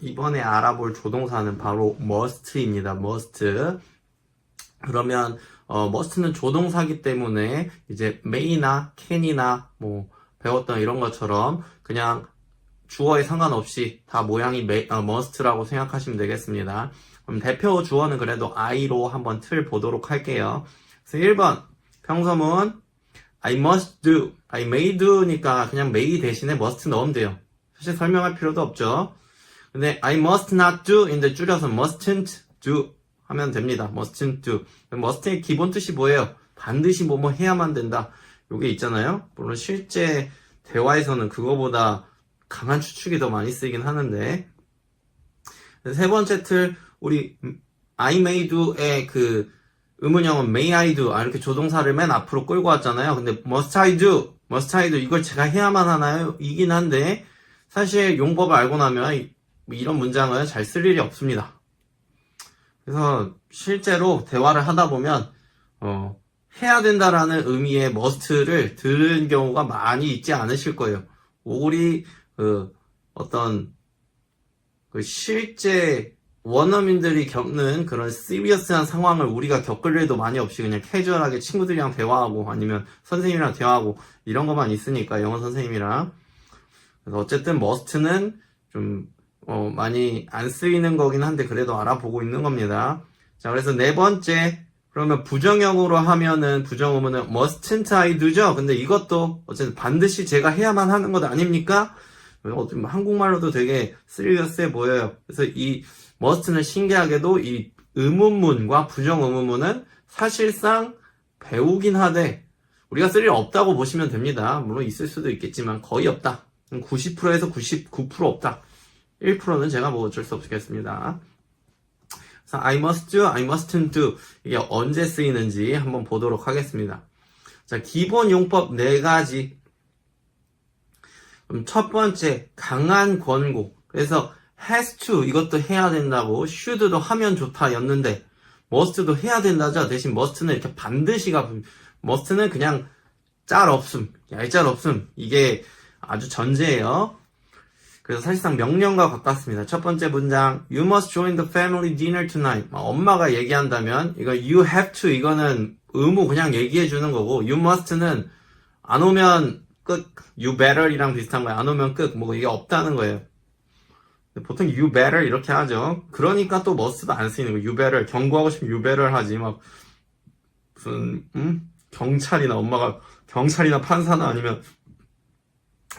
이번에 알아볼 조동사는 바로 must입니다. must. 그러면 must는 조동사기 때문에 이제 may나 can이나 뭐 배웠던 이런 것처럼 그냥 주어에 상관없이 다 모양이 must라고 생각하시면 되겠습니다. 그럼 대표 주어는 그래도 I로 한번 틀 보도록 할게요. 그래서 1번 평서문 I must do, I may do니까 그냥 may 대신에 must 넣으면 돼요. 사실 설명할 필요도 없죠. 근데 I must not do인데 줄여서 mustn't do 하면 됩니다. mustn't do. must의 기본 뜻이 뭐예요? 반드시 뭐뭐 해야만 된다. 요게 있잖아요. 물론 실제 대화에서는 그거보다 강한 추측이 더 많이 쓰이긴 하는데, 세 번째 틀 우리 I may do의 그 의문형은 may I do 이렇게 조동사를 맨 앞으로 끌고 왔잖아요. 근데 must I do 이걸 제가 해야만 하나요? 이긴 한데 사실 용법을 알고 나면 이런 문장을 잘 쓸 일이 없습니다. 그래서 실제로 대화를 하다 보면 해야 된다라는 의미의 must를 들은 경우가 많이 있지 않으실 거예요. 우리 어떤 실제 원어민들이 겪는 그런 시리어스한 상황을 우리가 겪을 일도 많이 없이 그냥 캐주얼하게 친구들이랑 대화하고 아니면 선생님이랑 대화하고 이런 것만 있으니까 영어 선생님이랑. 그래서 어쨌든 must는 좀 많이 안 쓰이는 거긴 한데 그래도 알아보고 있는 겁니다. 자, 그래서 네 번째, 그러면 부정형으로 하면은 부정어문은 mustn't I do죠? 근데 이것도 어쨌든 반드시 제가 해야만 하는 것 아닙니까? 한국말로도 되게 시리어스해 보여요. 그래서 이 must는 신기하게도 이 의문문과 부정의문문은 사실상 배우긴 하되 우리가 쓸 일 없다고 보시면 됩니다. 물론 있을 수도 있겠지만 거의 없다. 90%에서 99% 없다. 1%는 제가 뭐 어쩔 수 없겠습니다. 그래서 I must do, I mustn't do 이게 언제 쓰이는지 한번 보도록 하겠습니다. 자, 기본 용법 4가지. 그럼 첫 번째, 강한 권고. 그래서 has to 이것도 해야 된다고, should도 하면 좋다 였는데 must도 해야 된다죠. 대신 must는 이렇게 반드시가, must는 그냥 짤 없음, 얄짤 없음. 이게 아주 전제예요. 그래서 사실상 명령과 가깝습니다. 첫 번째 문장, You must join the family dinner tonight. 엄마가 얘기한다면 이거 you have to 이거는 의무 그냥 얘기해 주는 거고, you must는 안 오면 끝, you better이랑 비슷한 거예요. 안 오면 끝, 뭐 이게 없다는 거예요. 보통 you better 이렇게 하죠. 그러니까 또 must도 안 쓰이는 거예요. you better, 경고하고 싶으면 you better 하지. 막 무슨 경찰이나 엄마가 경찰이나 판사나 아니면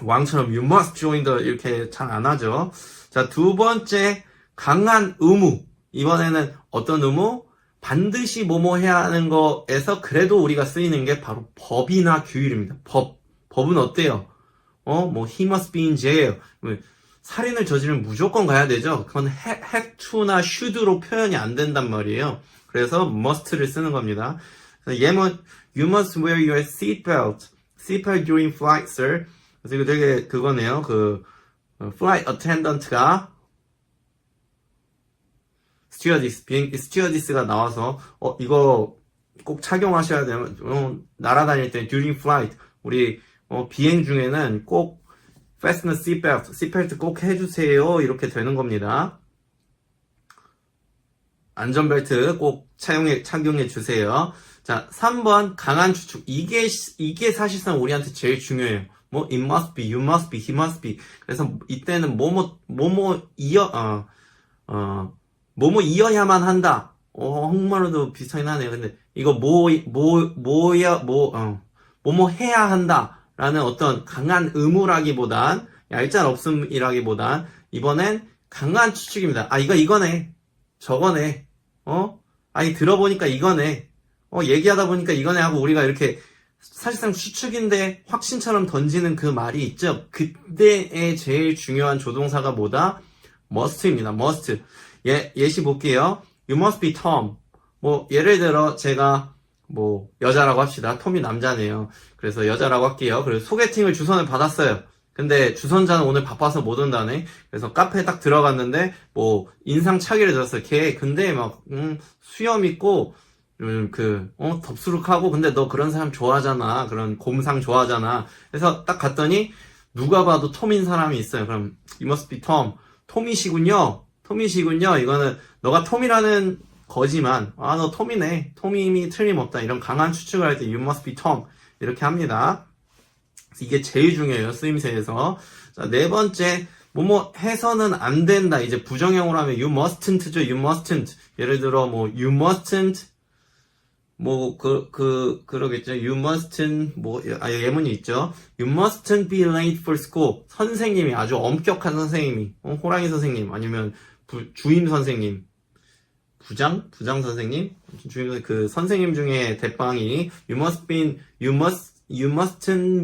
왕처럼 you must join the 이렇게 잘 안 하죠. 자, 두 번째, 강한 의무. 이번에는 어떤 의무? 반드시 뭐뭐 해야 하는 거에서 그래도 우리가 쓰이는 게 바로 법이나 규율입니다. 법은 어때요? 뭐 he must be in jail. 살인을 저지르면 무조건 가야 되죠. 그건 have to나 should로 표현이 안 된단 말이에요. 그래서 must를 쓰는 겁니다. 얘는 you must wear your seatbelt. seatbelt during flight, sir. 그래서 이거 되게 그거네요. flight attendant가 비행 스튜어디스가 나와서 이거 꼭 착용하셔야 되면 날아다닐 때 during flight 우리 비행 중에는 꼭 fasten the seatbelt 꼭 해주세요. 이렇게 되는 겁니다. 안전벨트 꼭 착용해 주세요. 자, 3번 강한 추측. 이게 사실상 우리한테 제일 중요해요. 뭐 it must be, you must be, he must be. 그래서 이때는 뭐뭐 이어야만 한다. 한국말로도 비슷하긴 하네요. 근데 이거 뭐뭐 해야 한다라는 어떤 강한 의무라기보단 얄짤 없음이라기보단 이번엔 강한 추측입니다. 이거네. 저거네. 아니 들어보니까 이거네. 얘기하다 보니까 이거네 하고 우리가 이렇게 사실상 추측인데 확신처럼 던지는 그 말이 있죠. 그때의 제일 중요한 조동사가 뭐다? must입니다. must. 예시 볼게요. You must be Tom. 예를 들어 제가 여자라고 합시다. 톰이 남자네요. 그래서 여자라고 할게요. 그래서 소개팅을 주선을 받았어요. 근데 주선자는 오늘 바빠서 못 온다네. 그래서 카페에 딱 들어갔는데 인상 차기를 들었어요. 걔 근데 수염 있고 덥수룩하고 근데 너 그런 사람 좋아하잖아. 그런 곰상 좋아하잖아. 그래서 딱 갔더니 누가 봐도 톰인 사람이 있어요. 그럼 you must be Tom. 톰이시군요. 톰이시군요. 이거는 너가 톰이라는 거지만 너 톰이네. 톰이 틀림없다. 이런 강한 추측을 할 때 you must be Tom 이렇게 합니다. 이게 제일 중요해요. 쓰임새에서. 자, 네 번째 뭐뭐 해서는 안 된다. 이제 부정형으로 하면 you mustn't죠. you mustn't. 예를 들어 뭐 you mustn't 그러겠죠. You mustn't, 예문이 있죠. You mustn't be late for school. 선생님이, 아주 엄격한 선생님이, 호랑이 선생님, 아니면, 주임 선생님, 부장 선생님? 선생님 중에 대빵이, you mustn't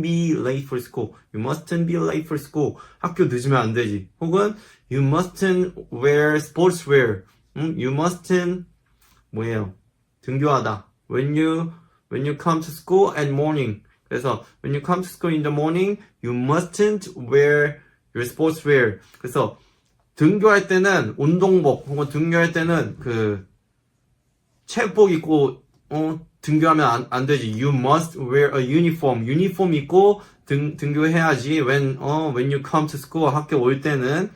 be late for school. You mustn't be late for school. 학교 늦으면 안 되지. 혹은, you mustn't wear sportswear. You mustn't, 등교하다. When you come to school at morning. 그래서 when you come to school in the morning, you mustn't wear your sportswear. 그래서 등교할 때는 운동복 혹은 등교할 때는 체육복 입고 등교하면 안 되지. You must wear a uniform. 유니폼 입고 등교해야지. When you come to school 학교 올 때는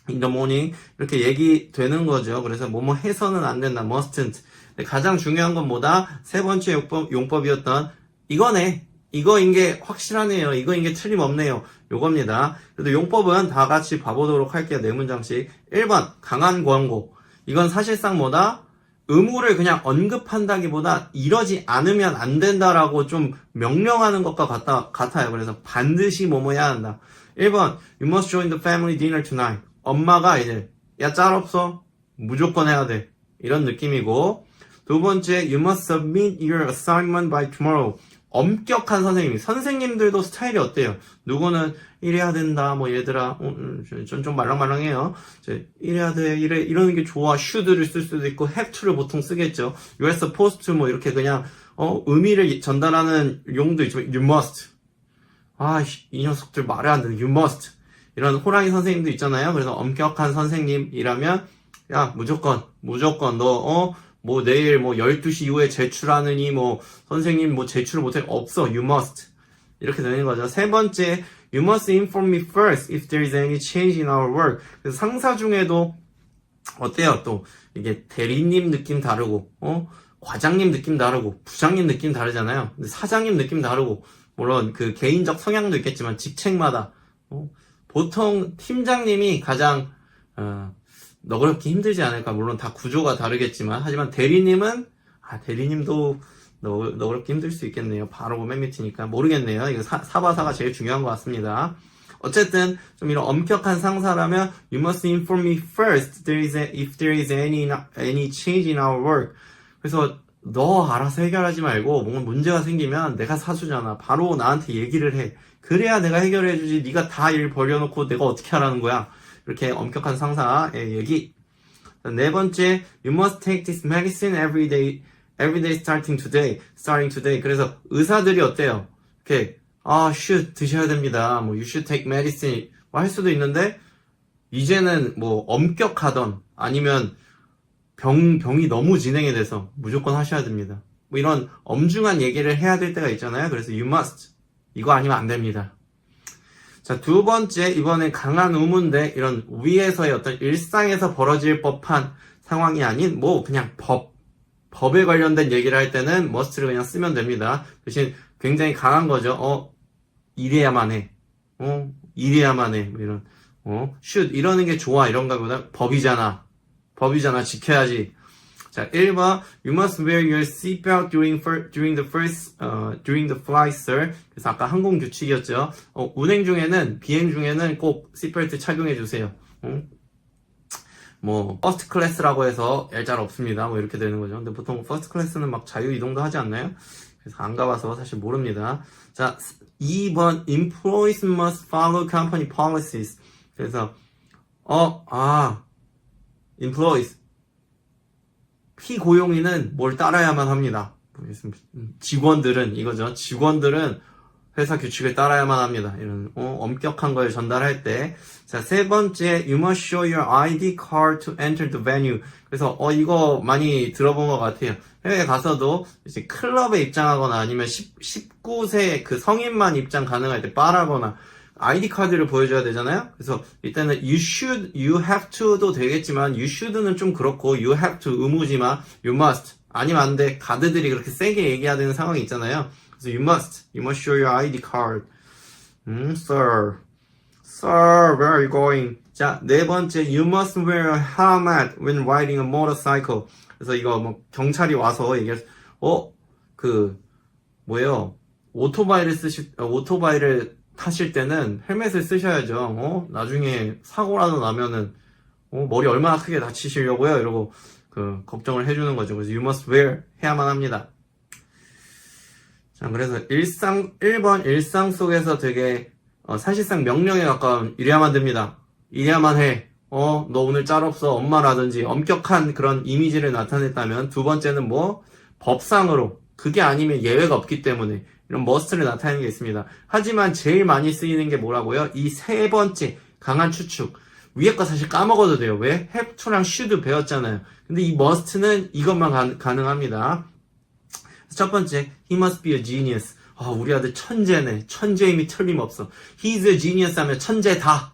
in the morning 이렇게 얘기되는 거죠. 그래서 뭐뭐 해서는 안 된다. mustn't. 가장 중요한 건 뭐다? 세 번째 용법이었던 이거네. 이거인 게 확실하네요. 이거인 게 틀림없네요. 요겁니다. 그래도 용법은 다 같이 봐보도록 할게요. 네 문장씩. 1번 강한 권고. 이건 사실상 뭐다? 의무를 그냥 언급한다기보다 이러지 않으면 안 된다라고 좀 명령하는 것과 같아요. 그래서 반드시 뭐뭐해야 한다. 1번 You must join the family dinner tonight. 엄마가 이제 야 짤 없어. 무조건 해야 돼. 이런 느낌이고 두 번째, you must submit your assignment by tomorrow. 엄격한 선생님들도 스타일이 어때요? 누구는 이래야 된다, 얘들아, 좀 말랑말랑해요. 이래야 돼, 이러는 게 좋아. should를 쓸 수도 있고, have to를 보통 쓰겠죠. you're supposed to, 이렇게 그냥, 의미를 전달하는 용도 있지만, you must. 이 녀석들 말이 안 되네, you must. 이런 호랑이 선생님도 있잖아요. 그래서 엄격한 선생님이라면, 야, 무조건, 너, 내일 12시 이후에 제출하느니 선생님 제출을 못해 없어. You must. 이렇게 되는 거죠. 세 번째, you must inform me first if there is any change in our work. 그래서 상사 중에도 어때요? 또 이게 대리님 느낌 다르고 과장님 느낌 다르고 부장님 느낌 다르잖아요. 근데 사장님 느낌 다르고 물론 개인적 성향도 있겠지만 직책마다 보통 팀장님이 가장 너그럽게 힘들지 않을까. 물론 다 구조가 다르겠지만 하지만 대리님은 대리님도 너그럽게 힘들 수 있겠네요. 바로 맨 밑이니까 모르겠네요. 이거 사바사가 제일 중요한 것 같습니다. 어쨌든 좀 이런 엄격한 상사라면 you must inform me first if there is any change in our work. 그래서 너 알아서 해결하지 말고 뭔가 문제가 생기면 내가 사수잖아. 바로 나한테 얘기를 해. 그래야 내가 해결해주지. 네가 다 일 벌려놓고 내가 어떻게 하라는 거야. 이렇게 엄격한 상사의 얘기. 네 번째, you must take this medicine every day starting today. 그래서 의사들이 어때요? 이렇게, should 드셔야 됩니다. you should take medicine. 할 수도 있는데, 이제는 엄격하던, 아니면 병이 너무 진행이 돼서 무조건 하셔야 됩니다. 이런 엄중한 얘기를 해야 될 때가 있잖아요. 그래서 you must. 이거 아니면 안 됩니다. 자, 두 번째, 이번엔 강한 의무인데, 이런 위에서의 어떤 일상에서 벌어질 법한 상황이 아닌, 그냥 법에 관련된 얘기를 할 때는 must를 그냥 쓰면 됩니다. 대신 굉장히 강한 거죠. 이래야만 해. 이래야만 해. 이런, should, 이러는 게 좋아. 이런 거보다 법이잖아, 지켜야지. 자, 1번, you must wear your seatbelt during the flight, sir. 그래서 아까 항공 규칙이었죠. 비행 중에는 꼭 시트벨트 착용해 주세요. 퍼스트 클래스라고 해서 얄짤 없습니다. 이렇게 되는 거죠. 근데 보통 퍼스트 클래스는 막 자유 이동도 하지 않나요? 그래서 안 가봐서 사실 모릅니다. 자, 2번, employees must follow company policies. 그래서, employees. 피고용인은 뭘 따라야만 합니다. 직원들은 이거죠. 직원들은 회사 규칙을 따라야만 합니다. 이런 엄격한 걸 전달할 때. 자, 세 번째, you must show your ID card to enter the venue. 그래서 이거 많이 들어본 것 같아요. 해외에 가서도 이제 클럽에 입장하거나 아니면 19세 성인만 입장 가능할 때 바라거나 아이디 카드를 보여줘야 되잖아요. 그래서 이때는 you should, you have to도 되겠지만 you should는 좀 그렇고 you have to 의무지만 you must 아니면 안 돼. 가드들이 그렇게 세게 얘기해야 되는 상황이 있잖아요. 그래서 you must show your ID card. Sir, where are you going? 자, 네 번째, you must wear a helmet when riding a motorcycle. 그래서 이거 뭐 경찰이 와서 얘기해서 뭐예요? 오토바이를 타실 때는 헬멧을 쓰셔야죠. 나중에 사고라도 나면은 머리 얼마나 크게 다치시려고요? 이러고 걱정을 해주는 거죠. 그래서 you must wear 해야만 합니다. 자, 그래서 1번 일상 속에서 되게 사실상 명령에 가까운 이래야만 됩니다. 이래야만 해. 너 오늘 짤 없어. 엄마라든지 엄격한 그런 이미지를 나타냈다면 두 번째는 법상으로 그게 아니면 예외가 없기 때문에 이런 must를 나타내는 게 있습니다. 하지만 제일 많이 쓰이는 게 뭐라고요? 이 세 번째 강한 추측. 위에 거 사실 까먹어도 돼요. 왜? have to랑 should 배웠잖아요. 근데 이 must는 이것만 가능합니다. 첫 번째, he must be a genius. 우리 아들 천재네. 천재임이 틀림없어. He's a genius 하면 천재다.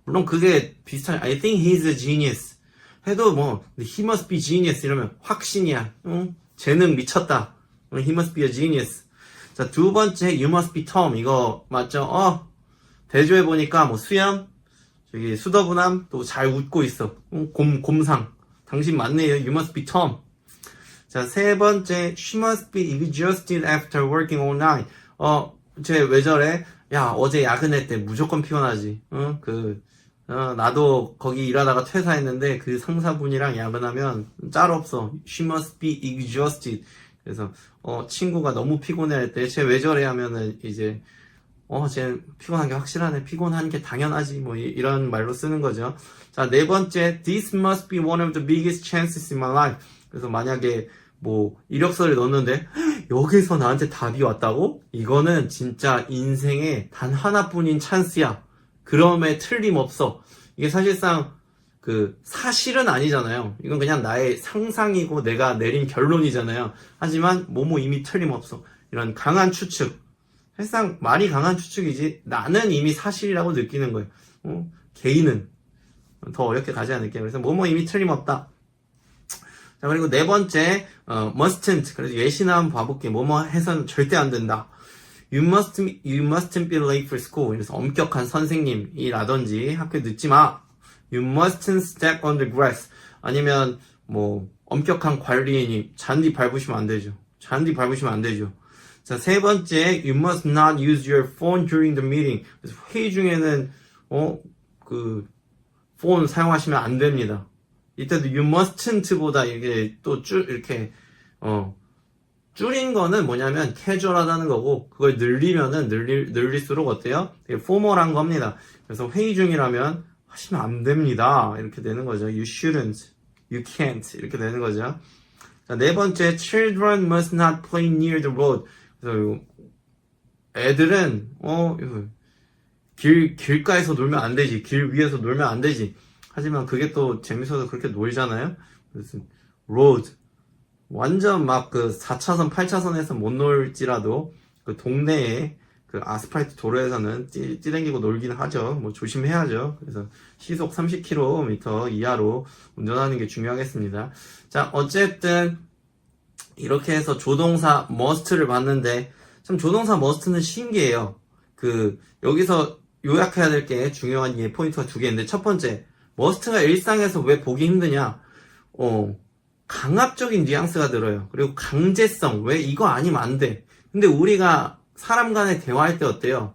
물론 그게 비슷한, I think he's a genius. 해도 he must be genius 이러면 확신이야. 재능 미쳤다. He must be a genius. 자, 두 번째, you must be Tom. 이거 맞죠? 대조해보니까 수염, 저기 수더분함, 또 잘 웃고 있어. 곰상. 당신 맞네요. You must be Tom. 자, 세 번째, she must be exhausted after working all night. 쟤 왜 저래? 야, 어제 야근했대. 무조건 피곤하지. 나도 거기 일하다가 퇴사했는데 그 상사분이랑 야근하면 짤 없어. She must be exhausted. 그래서, 친구가 너무 피곤해할 때, 쟤 왜 저래? 하면은 이제, 쟤 피곤한 게 확실하네. 피곤한 게 당연하지. 이런 말로 쓰는 거죠. 자, 네 번째, this must be one of the biggest chances in my life. 그래서 만약에 이력서를 넣었는데 여기서 나한테 답이 왔다고? 이거는 진짜 인생에 단 하나뿐인 찬스야. 그럼에 틀림없어. 이게 사실상 사실은 아니잖아요. 이건 그냥 나의 상상이고 내가 내린 결론이잖아요. 하지만 이미 틀림없어. 이런 강한 추측. 사실상 말이 강한 추측이지 나는 이미 사실이라고 느끼는 거예요. 개인은 더 어렵게 가지 않을게요. 그래서 이미 틀림없다. 자, 그리고 네 번째, mustn't. 그래서 예시나 한번 봐볼게요. 해서는 절대 안 된다. You mustn't be late for school. 그래서 엄격한 선생님이라든지 학교에 늦지 마. You mustn't step on the grass. 아니면, 엄격한 관리인이 잔디 밟으시면 안 되죠. 자, 세 번째, you must not use your phone during the meeting. 그래서 회의 중에는, 폰 사용하시면 안 됩니다. 이때도 you mustn't보다 이게 줄인 거는 뭐냐면 casual하다는 거고 그걸 늘릴수록 어때요? 되게 formal한 겁니다. 그래서 회의 중이라면 하시면 안 됩니다. 이렇게 되는 거죠. You shouldn't, you can't 이렇게 되는 거죠. 자, 네 번째, children must not play near the road. 그래서 애들은 길가에서 놀면 안 되지. 길 위에서 놀면 안 되지. 하지만 그게 또 재밌어서 그렇게 놀잖아요. 그래서 road 완전 4차선, 8차선에서 못 놀지라도 동네에 아스팔트 도로에서는 뛰댕기고 놀긴 하죠. 조심해야죠. 그래서 시속 30km 이하로 운전하는 게 중요하겠습니다. 자, 어쨌든 이렇게 해서 조동사 must를 봤는데 참 조동사 must는 신기해요. 여기서 요약해야 될 게 중요한 포인트가 두 개인데 첫 번째, must가 일상에서 왜 보기 힘드냐? 강압적인 뉘앙스가 들어요. 그리고 강제성, 왜 이거 아니면 안 돼. 근데 우리가 사람 간에 대화할 때 어때요?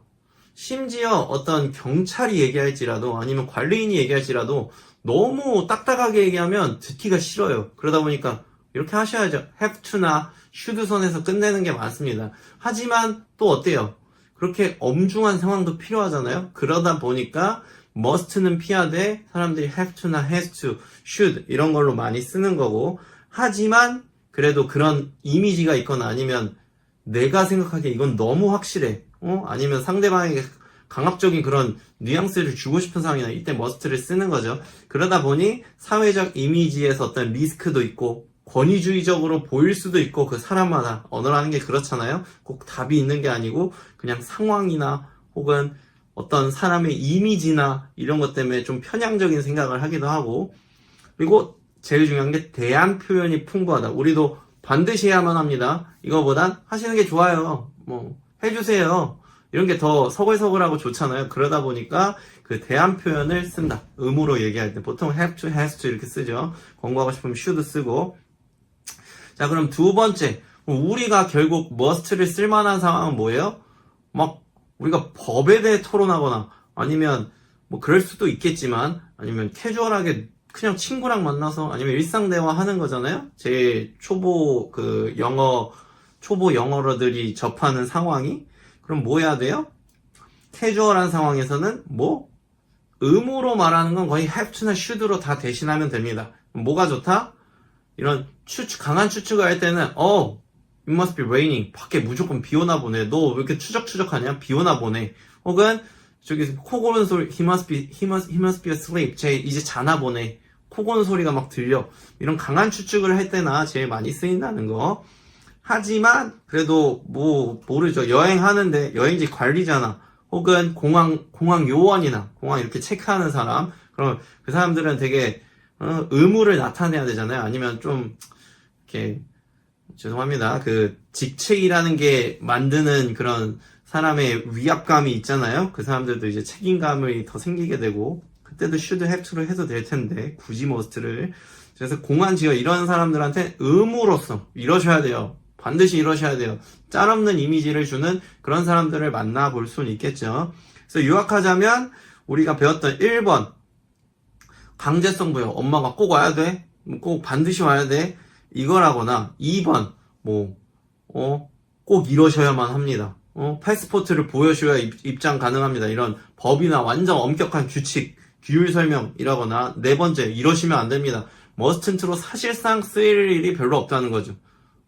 심지어 어떤 경찰이 얘기할지라도 아니면 관리인이 얘기할지라도 너무 딱딱하게 얘기하면 듣기가 싫어요. 그러다 보니까 이렇게 하셔야죠. have to나 should 선에서 끝내는 게 많습니다. 하지만 또 어때요? 그렇게 엄중한 상황도 필요하잖아요. 그러다 보니까 must는 피하되 사람들이 have to나 has to, should 이런 걸로 많이 쓰는 거고 하지만 그래도 그런 이미지가 있거나 아니면 내가 생각하기에 이건 너무 확실해. 아니면 상대방에게 강압적인 그런 뉘앙스를 주고 싶은 상황이나 이때 must를 쓰는 거죠. 그러다 보니 사회적 이미지에서 어떤 리스크도 있고 권위주의적으로 보일 수도 있고 그 사람마다 언어라는 게 그렇잖아요. 꼭 답이 있는 게 아니고 그냥 상황이나 혹은 어떤 사람의 이미지나 이런 것 때문에 좀 편향적인 생각을 하기도 하고, 그리고 제일 중요한 게 대안 표현이 풍부하다. 우리도 반드시 해야만 합니다. 이거보단 하시는 게 좋아요. 뭐 해주세요. 이런 게 더 서글서글하고 좋잖아요. 그러다 보니까 그 대안 표현을 쓴다. 의무로 얘기할 때 보통 have to, has to 이렇게 쓰죠. 권고하고 싶으면 should 쓰고. 자, 그럼 두 번째, 우리가 결국 must를 쓸만한 상황은 뭐예요? 막 우리가 법에 대해 토론하거나 아니면 뭐 그럴 수도 있겠지만 아니면 캐주얼하게 그냥 친구랑 만나서 아니면 일상 대화하는 거잖아요. 제 초보 영어러들이 접하는 상황이. 그럼 뭐 해야 돼요? 캐주얼한 상황에서는 뭐 의무로 말하는 건 거의 have to나 should로 다 대신하면 됩니다. 뭐가 좋다? 이런 강한 추측을 할 때는 it must be raining. 밖에 무조건 비 오나 보네. 너 왜 이렇게 추적추적하냐? 비 오나 보네. 혹은 저기 코 고는 소리 he must be asleep. 쟤 이제 자나 보네. 코 고는 소리가 막 들려. 이런 강한 추측을 할 때나 제일 많이 쓰인다는 거. 하지만 그래도 뭐 모르죠. 여행하는데 여행지 관리잖아. 혹은 공항 요원이나 공항 이렇게 체크하는 사람. 그럼 그 사람들은 되게 의무를 나타내야 되잖아요. 아니면 좀 이렇게 죄송합니다. 그 직책이라는 게 만드는 그런 사람의 위압감이 있잖아요. 그 사람들도 이제 책임감이 더 생기게 되고 그때도 should have to를 해도 될 텐데 굳이 must를. 그래서 공안 지역 이런 사람들한테 의무로서 이러셔야 돼요. 반드시 이러셔야 돼요. 짤 없는 이미지를 주는 그런 사람들을 만나볼 수는 있겠죠. 그래서 요약하자면 우리가 배웠던 1번 강제성 부여. 엄마가 꼭 와야 돼? 꼭 반드시 와야 돼? 이거라거나 2번 꼭 이러셔야만 합니다. 패스포트를 보여줘야 입장 가능합니다. 이런 법이나 완전 엄격한 규칙, 규율 설명이라거나 네 번째 이러시면 안 됩니다. mustn't로 사실상 쓰일 일이 별로 없다는 거죠.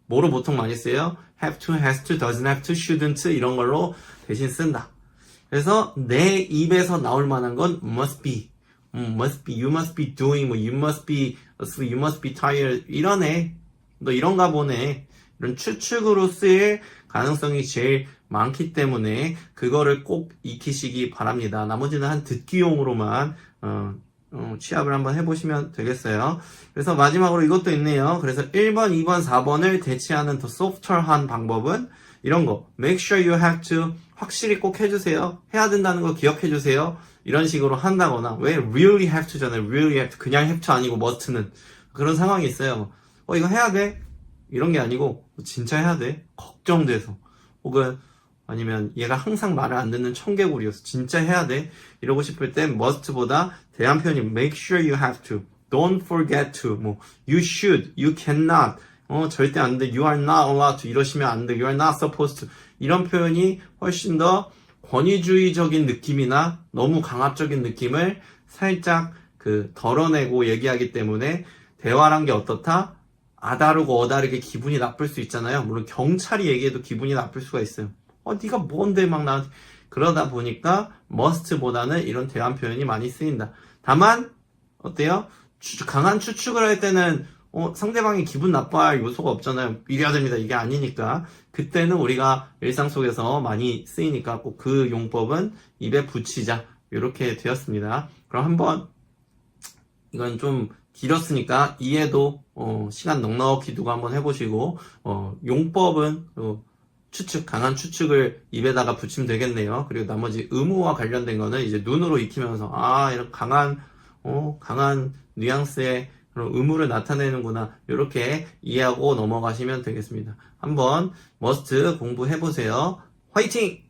뭐로 보통 많이 쓰여요? have to, has to, doesn't have to, shouldn't 이런 걸로 대신 쓴다. 그래서 내 입에서 나올 만한 건 must be, you must be doing, you must be asleep, you must be tired 이러네. 너 이런가 보네. 이런 추측으로 쓰일 가능성이 제일 많기 때문에 그거를 꼭 익히시기 바랍니다. 나머지는 한 듣기용으로만 취합을 한번 해보시면 되겠어요. 그래서 마지막으로 이것도 있네요. 그래서 1번, 2번, 4번을 대체하는 더 소프트한 방법은 이런 거. Make sure you have to 확실히 꼭 해주세요. 해야 된다는 거 기억해주세요. 이런 식으로 한다거나 왜 really have to잖아요. really have to. 그냥 have to 아니고 must는. 그런 상황이 있어요. 이거 해야 돼? 이런 게 아니고 진짜 해야 돼? 걱정돼서. 혹은 아니면 얘가 항상 말을 안 듣는 청개구리여서 진짜 해야 돼? 이러고 싶을 땐 must보다 대안 표현이 make sure you have to, don't forget to, you should, you cannot, 절대 안 돼, you are not allowed to 이러시면 안 돼, you are not supposed to 이런 표현이 훨씬 더 권위주의적인 느낌이나 너무 강압적인 느낌을 살짝 덜어내고 얘기하기 때문에 대화란 게 어떻다? 아다르고 어다르게 기분이 나쁠 수 있잖아요. 물론 경찰이 얘기해도 기분이 나쁠 수가 있어요. 네가 뭔데 막 나한테. 그러다 보니까 must보다는 이런 대안 표현이 많이 쓰인다. 다만 어때요? 강한 추측을 할 때는 상대방이 기분 나빠할 요소가 없잖아요. 이래야 됩니다. 이게 아니니까. 그때는 우리가 일상 속에서 많이 쓰이니까 꼭 그 용법은 입에 붙이자. 이렇게 되었습니다. 그럼 한번 이건 좀 길었으니까 이해도 시간 넉넉히 두고 한번 해보시고 용법은 추측, 강한 추측을 입에다가 붙이면 되겠네요. 그리고 나머지 의무와 관련된 거는 이제 눈으로 익히면서 이런 강한 뉘앙스의 그런 의무를 나타내는구나. 이렇게 이해하고 넘어가시면 되겠습니다. 한번 must 공부해보세요. 화이팅!